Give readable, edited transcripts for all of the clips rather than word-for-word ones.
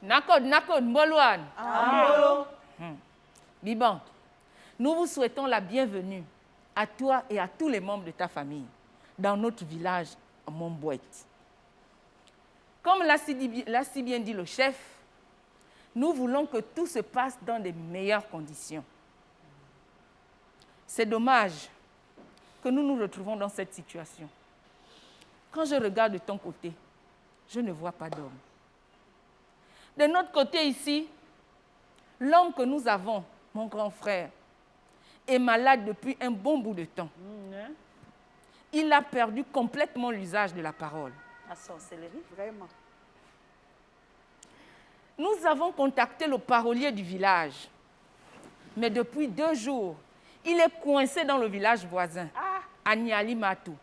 Nakod Mbolouane. Biban, nous vous souhaitons la bienvenue à toi et à tous les membres de ta famille dans notre village Montbouette. Comme l'a si bien dit le chef, nous voulons que tout se passe dans de meilleures conditions. C'est dommage que nous nous retrouvons dans cette situation. Quand je regarde de ton côté, je ne vois pas d'homme. De notre côté ici, l'homme que nous avons, mon grand frère, est malade depuis un bon bout de temps. Il a perdu complètement l'usage de la parole. La sorcellerie, vraiment. Nous avons contacté le parolier du village. Mais depuis 2 jours, il est coincé dans le village voisin, à Niali Matou.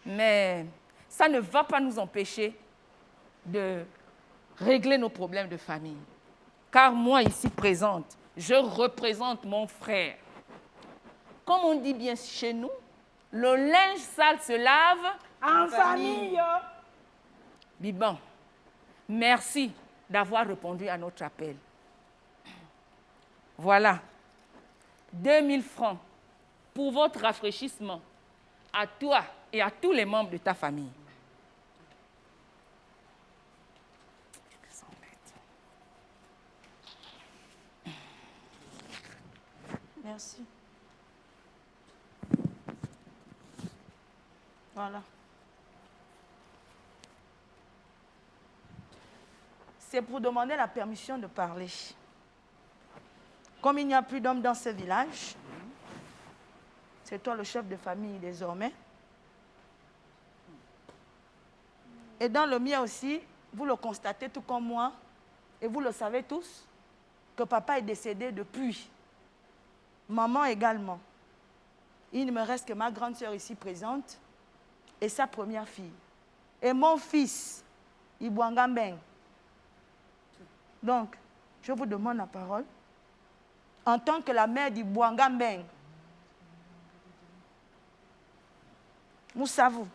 Mais ça ne va pas nous empêcher de régler nos problèmes de famille. Car moi, ici présente, je représente mon frère. Comme on dit bien chez nous, le linge sale se lave en famille. Biban, merci d'avoir répondu à notre appel. Voilà, 2000 francs pour votre rafraîchissement à toi et à tous les membres de ta famille. Merci. Voilà. C'est pour demander la permission de parler. Comme il n'y a plus d'hommes dans ce village, c'est toi le chef de famille désormais. Et dans le mien aussi, vous le constatez tout comme moi, et vous le savez tous, que papa est décédé depuis. Maman également. Il ne me reste que ma grande sœur ici présente et sa première fille. Et mon fils, Ibouangambeng. Donc, je vous demande la parole. En tant que la mère d'Ibouangambeng, Moussavou,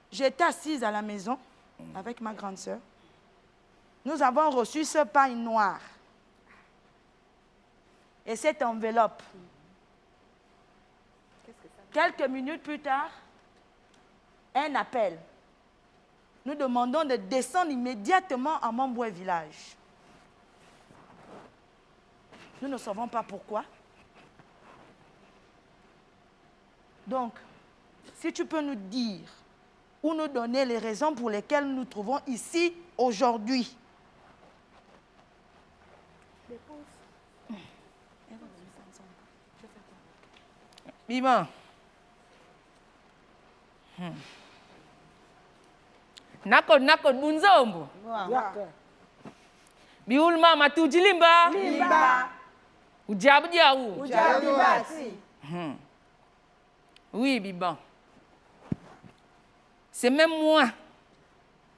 j'étais assise à la maison avec ma grande sœur. Nous avons reçu ce pain noir et cette enveloppe. Quelques minutes plus tard, un appel. Nous demandons de descendre immédiatement à Montbouet village. Nous ne savons pas pourquoi. Donc, si tu peux nous dire ou nous donner les raisons pour lesquelles nous nous trouvons ici aujourd'hui. Biban. Nakod bunzombo. Biulma matujilimba. Limba. Ujabu. Ujabibati. Oui, Biban. C'est même moi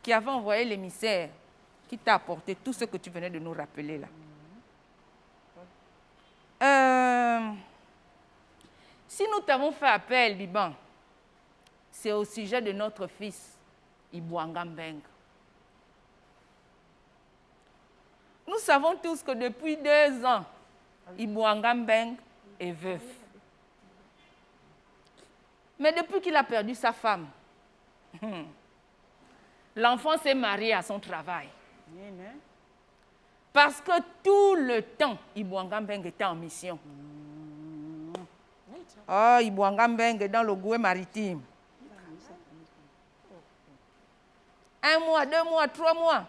qui avais envoyé l'émissaire qui t'a apporté tout ce que tu venais de nous rappeler là. Si nous t'avons fait appel, Biban, c'est au sujet de notre fils, Ibouangambeng. Nous savons tous que depuis 2 ans, Ibouangambeng est veuf. Mais depuis qu'il a perdu sa femme, l'enfant s'est marié à son travail. Parce que tout le temps, Ibouangambeng était en mission. Oh, Ibouangambeng est dans le Goué maritime. 1 mois, 2 mois, 3 mois.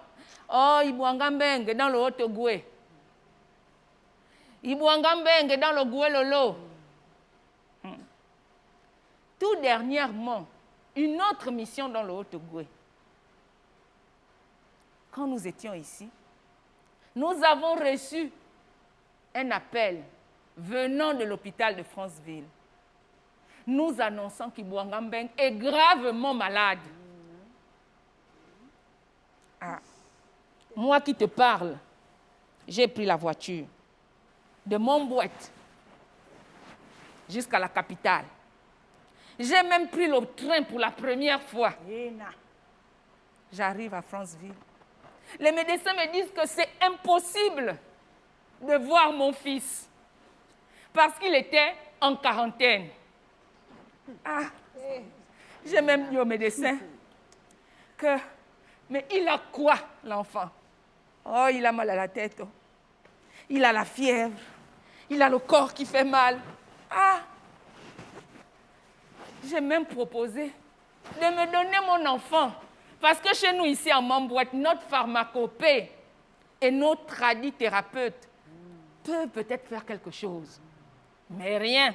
Oh, Ibouangambeng est dans le Haut-Goué. Ibouangambeng est dans le Goué Lolo. Tout dernièrement, une autre mission dans le Haut-Goué. Quand nous étions ici, nous avons reçu un appel venant de l'hôpital de Franceville, nous annonçant qu'Ibouangambeng est gravement malade. Moi qui te parle, j'ai pris la voiture de Montbouette jusqu'à la capitale. J'ai même pris le train pour la première fois. Yena. J'arrive à Franceville. Les médecins me disent que c'est impossible de voir mon fils parce qu'il était en quarantaine. Ah, j'ai même dit au médecin que, mais il a quoi, l'enfant? Oh, il a mal à la tête. Oh. Il a la fièvre. Il a le corps qui fait mal. Ah! J'ai même proposé de me donner mon enfant. Parce que chez nous, ici, en Mamboite, notre pharmacopée et notre tradithérapeute peuvent peut-être faire quelque chose. Mais rien.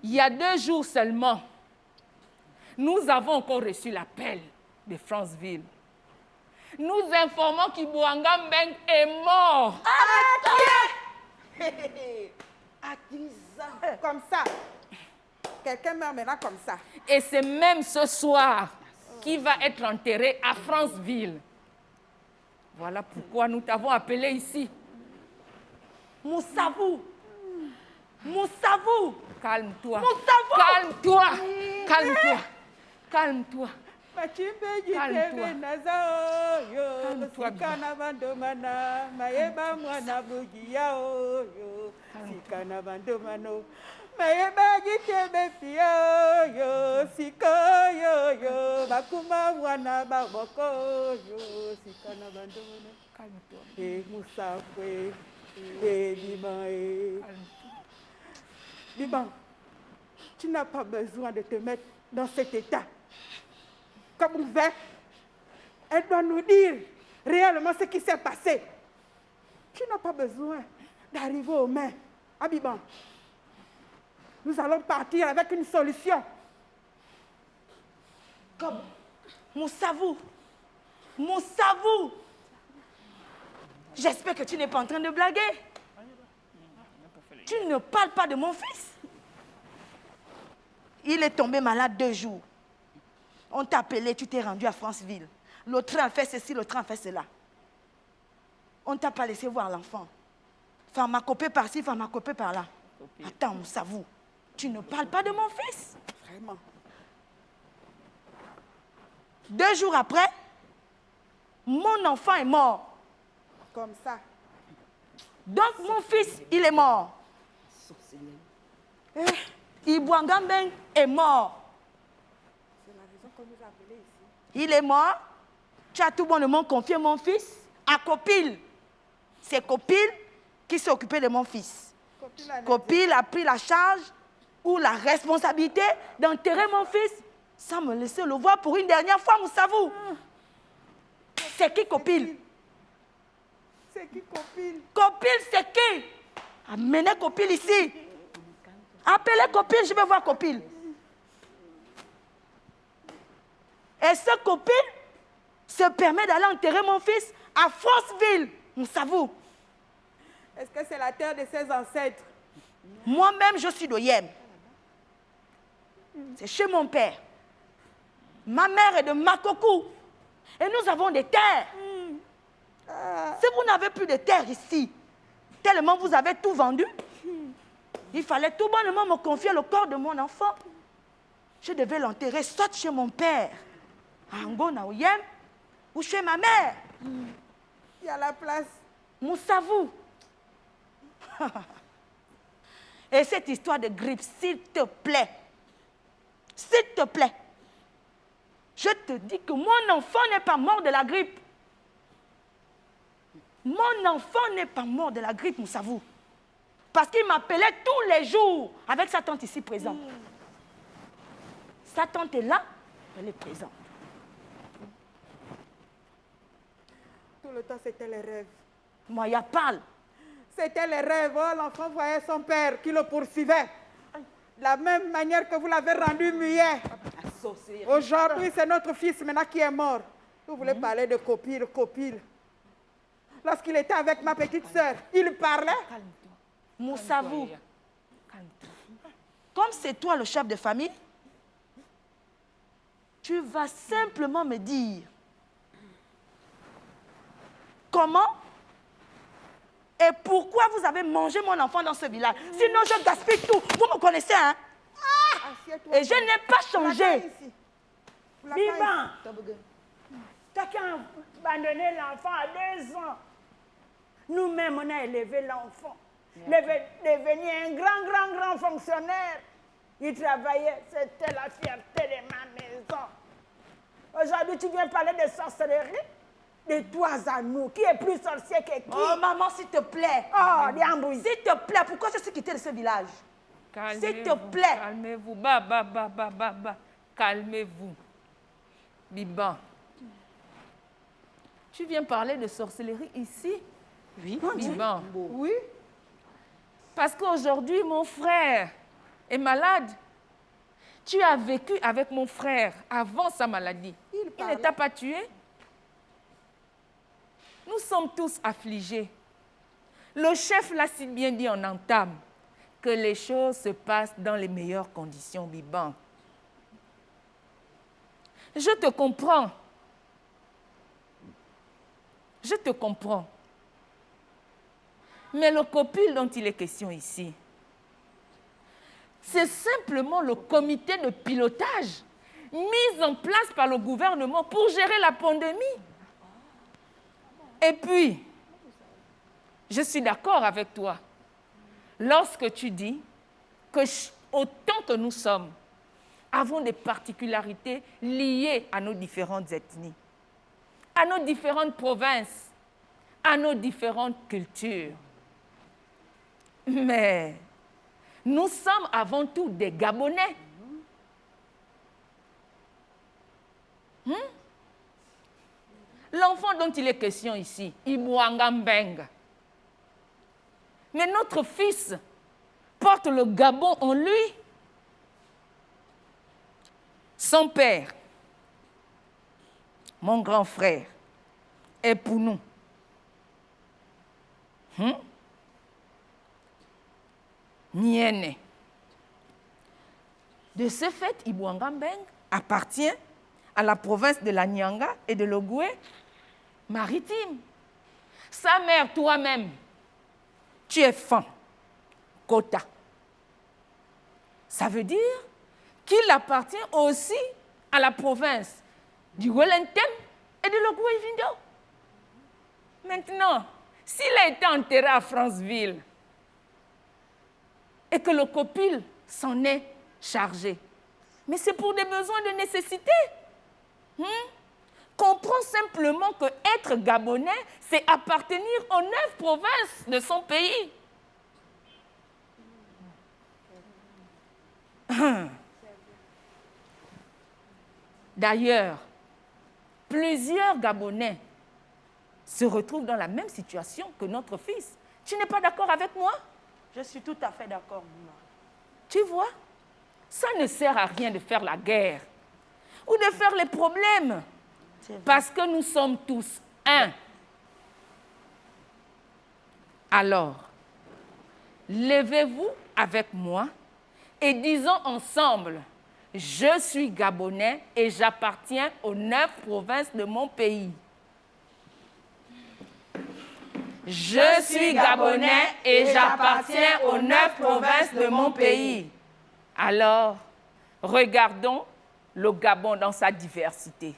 Il y a 2 jours seulement, nous avons encore reçu l'appel de Franceville. Nous informons qu'Ibouanga Mbeng est mort. À 10 ans, comme ça. Quelqu'un meurt maintenant comme ça. Et c'est même ce soir qu'il va être enterré à Franceville. Voilà pourquoi nous t'avons appelé ici. Moussavou. Moussavou. Calme-toi. Moussavou. Calme-toi. Calme-toi. Calme-toi. Calme-toi. Biban, tu n'as pas besoin de te mettre dans cet état. Comme ouvert, elle doit nous dire réellement ce qui s'est passé. Tu n'as pas besoin d'arriver aux mains. Abiban, nous allons partir avec une solution. Comme Moussavou. Moussavou. J'espère que tu n'es pas en train de blaguer. Tu ne parles pas de mon fils. Il est tombé malade 2 jours. On t'a appelé, tu t'es rendu à Franceville. Le train a fait ceci, le train a fait cela. On ne t'a pas laissé voir l'enfant. Pharmacopée par-ci, pharmacopée par-là. Attends, Moussavou, tu ne parles pas de mon fils. Vraiment. 2 jours après, mon enfant est mort. Comme ça. Donc mon fils, il est mort. Ibouanga Mbeng est mort. C'est la raison qu'on nous a appelés ici. Il est mort. Tu as tout bonnement confié mon fils à Copil. C'est Copil qui s'est occupé de mon fils. Copil a pris la charge ou la responsabilité d'enterrer mon fils sans me laisser le voir pour une dernière fois, Moussavou. C'est qui Copil? C'est qui Copil? Copil, c'est qui? Amenez Copil ici. Appelez Copil, je vais voir Copil. Et ce Copil se permet d'aller enterrer mon fils à Franceville, Moussavou. Est-ce que c'est la terre de ses ancêtres? Moi-même, je suis de Yem. C'est chez mon père. Ma mère est de Makokou. Et nous avons des terres. Si vous n'avez plus de terre ici, tellement vous avez tout vendu, il fallait tout bonnement me confier le corps de mon enfant. Je devais l'enterrer soit chez mon père, à Angona ou Yem, ou chez ma mère. Il y a la place. Moussavou. Et cette histoire de grippe, s'il te plaît, je te dis que mon enfant n'est pas mort de la grippe. Mon enfant n'est pas mort de la grippe, Moussavou. Parce qu'il m'appelait tous les jours avec sa tante ici présente. Sa tante est là, elle est présente. Tout le temps, c'était les rêves. Moya parle. C'était les rêves. Oh, l'enfant voyait son père qui le poursuivait. De la même manière que vous l'avez rendu muet. Aujourd'hui, c'est notre fils maintenant qui est mort. Vous voulez parler de Copil. Lorsqu'il était avec ma petite sœur, il parlait. Moussavou, comme c'est toi le chef de famille, tu vas simplement me dire comment Et pourquoi vous avez mangé mon enfant dans ce village? Sinon, je gaspille tout. Vous me connaissez, hein? Et je n'ai pas changé. Biban, t'as qu'à abandonner l'enfant à 2 ans. Nous-mêmes, on a élevé l'enfant. Devenu un grand fonctionnaire. Il travaillait, c'était la fierté de ma maison. Aujourd'hui, tu viens parler de sorcellerie? De toi à nous, qui est plus sorcier que qui? Oh, maman, s'il te plaît. Oh, Diambouille. S'il te plaît, pourquoi je suis quittée de ce village? S'il te plaît. Calmez-vous. Calmez-vous. Biban. Tu viens parler de sorcellerie ici? Oui. Biban. Oui. Parce qu'aujourd'hui, mon frère est malade. Tu as vécu avec mon frère avant sa maladie. Il ne t'a pas tué? Nous sommes tous affligés. Le chef l'a si bien dit en entame que les choses se passent dans les meilleures conditions, Biban. Je te comprends. Je te comprends. Mais le copil dont il est question ici, c'est simplement le comité de pilotage mis en place par le gouvernement pour gérer la pandémie. Et puis, je suis d'accord avec toi lorsque tu dis que autant que nous sommes, avons des particularités liées à nos différentes ethnies, à nos différentes provinces, à nos différentes cultures. Mais nous sommes avant tout des Gabonais. L'enfant dont il est question ici, Ibouanga Mbengue. Mais notre fils porte le Gabon en lui. Son père, mon grand frère, est pour nous. Niene. De ce fait, Ibouanga Mbengue appartient à la province de la Nyanga et de l'Ogoué maritime. Sa mère, toi-même, tu es fan, Kota. Ça veut dire qu'il appartient aussi à la province du Wellington et de l'Ogoué-Vindo. Maintenant, s'il a été enterré à Franceville et que le copil s'en est chargé, mais c'est pour des besoins de nécessité. Comprends simplement que être Gabonais, c'est appartenir aux 9 provinces de son pays. D'ailleurs, plusieurs Gabonais se retrouvent dans la même situation que notre fils. Tu n'es pas d'accord avec moi? Je suis tout à fait d'accord, maman. Tu vois, ça ne sert à rien de faire la guerre ou de faire les problèmes parce que nous sommes tous un. Alors, levez-vous avec moi et disons ensemble, je suis Gabonais et j'appartiens aux 9 provinces de mon pays. Je suis Gabonais et j'appartiens aux 9 provinces de mon pays. Alors, regardons le Gabon dans sa diversité.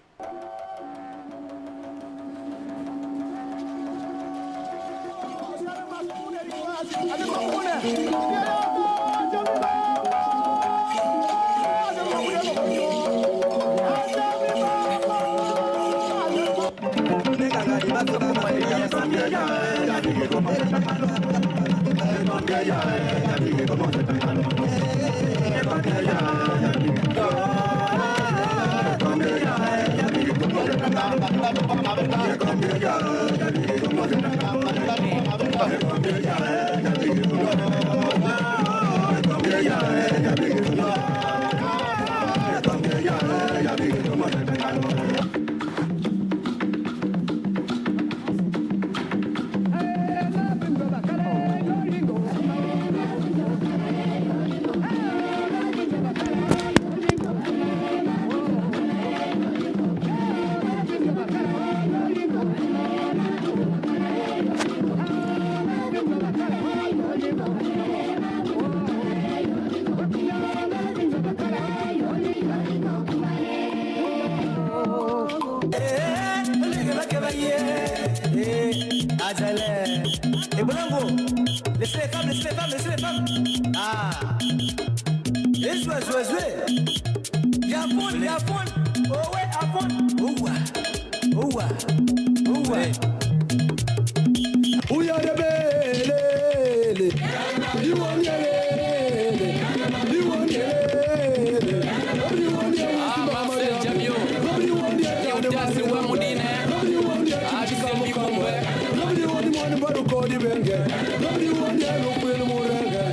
Ah. Ezwe, zwe, zwe. Yapon, yapon. Oh ouais, yapon. Ouwa. Ouwa. Ouwa. Ouya de bele. Diwonyele. Diwonyele. Ah, Marcel Jamio. Diwonyele wa Modine. Ah, tu sais mi bombe. Diwonyele bado kodi benge. Diwonyele no kwelo moranga.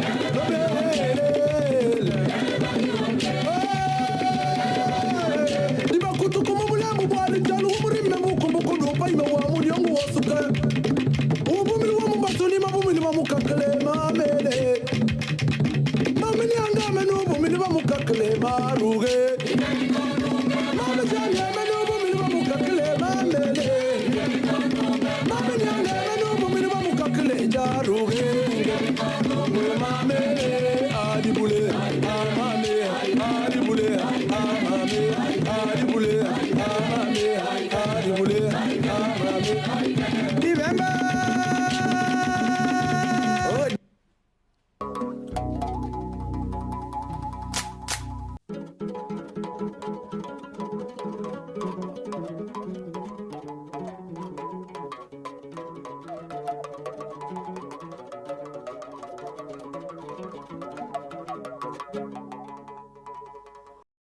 Dibakutu como mulher mu bali jalu umuri memu kumbuko do pai me wa muri yangu wasuka. Ubumili wa mbatuni mabumili mamukakale mamele. Mamini anga menu bumili mamukakale maruge. Mama jani menu bumili mamukakale mamele. Mamini anga menu bumili mamukakale jaruge. Mamele adibule amame adibule amame adibule amame adibule amame. Remember. Thank you.